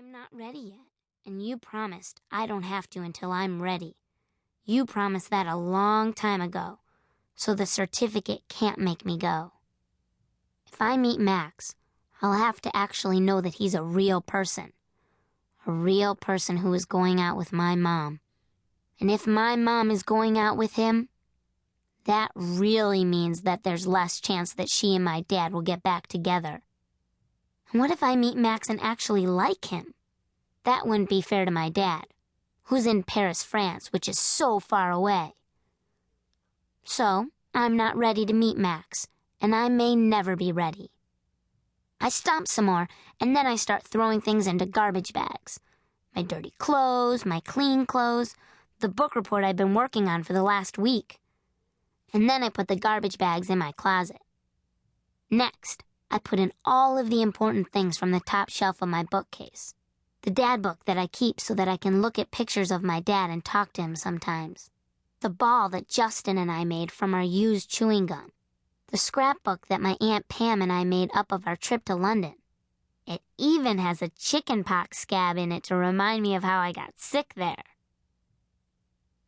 I'm not ready yet, and you promised I don't have to until I'm ready. You promised that a long time ago, so the certificate can't make me go. If I meet Max, I'll have to actually know that he's a real person who is going out with my mom. And if my mom is going out with him, that really means that there's less chance that she and my dad will get back together. And what if I meet Max and actually like him? That wouldn't be fair to my dad, who's in Paris, France, which is so far away. So, I'm not ready to meet Max, and I may never be ready. I stomp some more, and then I start throwing things into garbage bags. My dirty clothes, my clean clothes, the book report I've been working on for the last week. And then I put the garbage bags in my closet. Next, I put in all of the important things from the top shelf of my bookcase. The dad book that I keep so that I can look at pictures of my dad and talk to him sometimes. The ball that Justin and I made from our used chewing gum. The scrapbook that my Aunt Pam and I made up of our trip to London. It even has a chickenpox scab in it to remind me of how I got sick there.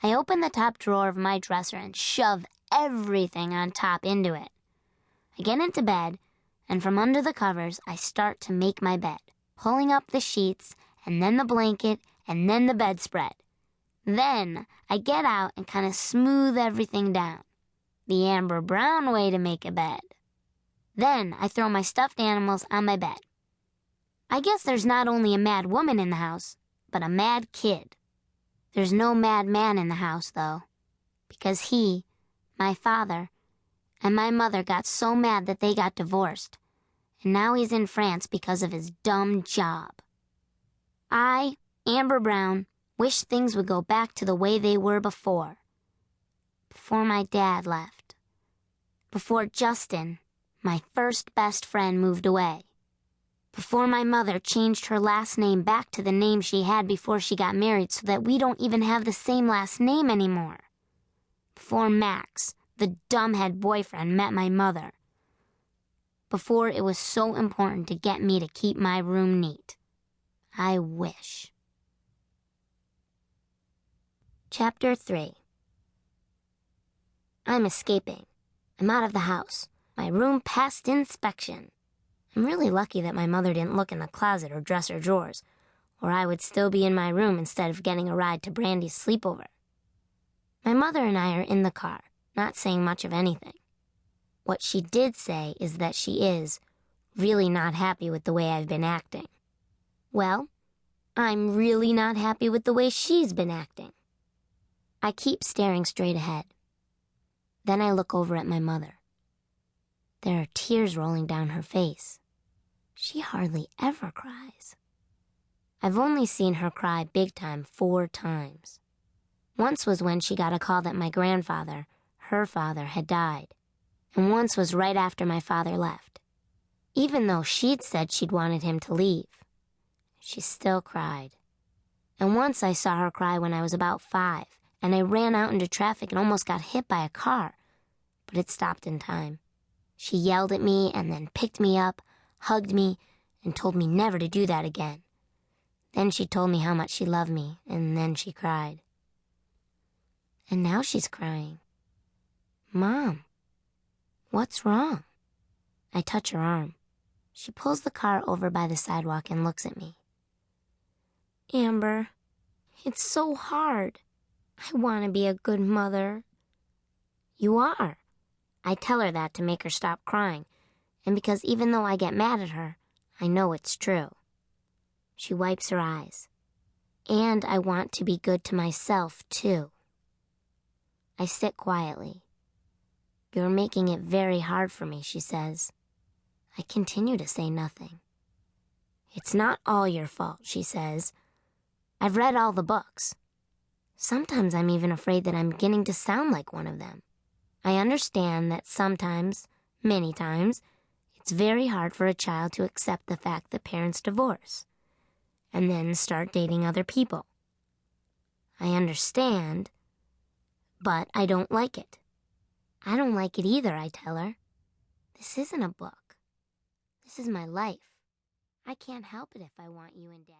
I open the top drawer of my dresser and shove everything on top into it. I get into bed, and from under the covers, I start to make my bed, pulling up the sheets, and then the blanket, and then the bedspread. Then I get out and kind of smooth everything down. The Amber Brown way to make a bed. Then I throw my stuffed animals on my bed. I guess there's not only a mad woman in the house, but a mad kid. There's no mad man in the house, though, because he, my father, and my mother got so mad that they got divorced, and now he's in France because of his dumb job. I, Amber Brown, wish things would go back to the way they were before. Before my dad left. Before Justin, my first best friend, moved away. Before my mother changed her last name back to the name she had before she got married so that we don't even have the same last name anymore. Before Max, the dumbhead boyfriend, met my mother. Before it was so important to get me to keep my room neat. I wish. Chapter 3. I'm escaping. I'm out of the house. My room passed inspection. I'm really lucky that my mother didn't look in the closet or dresser drawers, or I would still be in my room instead of getting a ride to Brandy's sleepover. My mother and I are in the car, not saying much of anything. What she did say is that she is really not happy with the way I've been acting. Well, I'm really not happy with the way she's been acting. I keep staring straight ahead. Then I look over at my mother. There are tears rolling down her face. She hardly ever cries. I've only seen her cry big time 4 times. Once was when she got a call that my grandfather, her father, had died. And once was right after my father left. Even though she'd said she'd wanted him to leave, she still cried. And once I saw her cry when I was about 5, and I ran out into traffic and almost got hit by a car, but it stopped in time. She yelled at me and then picked me up, hugged me, and told me never to do that again. Then she told me how much she loved me, and then she cried. And now she's crying. Mom, what's wrong? I touch her arm. She pulls the car over by the sidewalk and looks at me. Amber, it's so hard. I want to be a good mother. You are. I tell her that to make her stop crying, and because even though I get mad at her, I know it's true. She wipes her eyes. And I want to be good to myself, too. I sit quietly. You're making it very hard for me, she says. I continue to say nothing. It's not all your fault, she says. I've read all the books. Sometimes I'm even afraid that I'm beginning to sound like one of them. I understand that sometimes, many times, it's very hard for a child to accept the fact that parents divorce and then start dating other people. I understand, but I don't like it. I don't like it either, I tell her. This isn't a book. This is my life. I can't help it if I want you and Dad.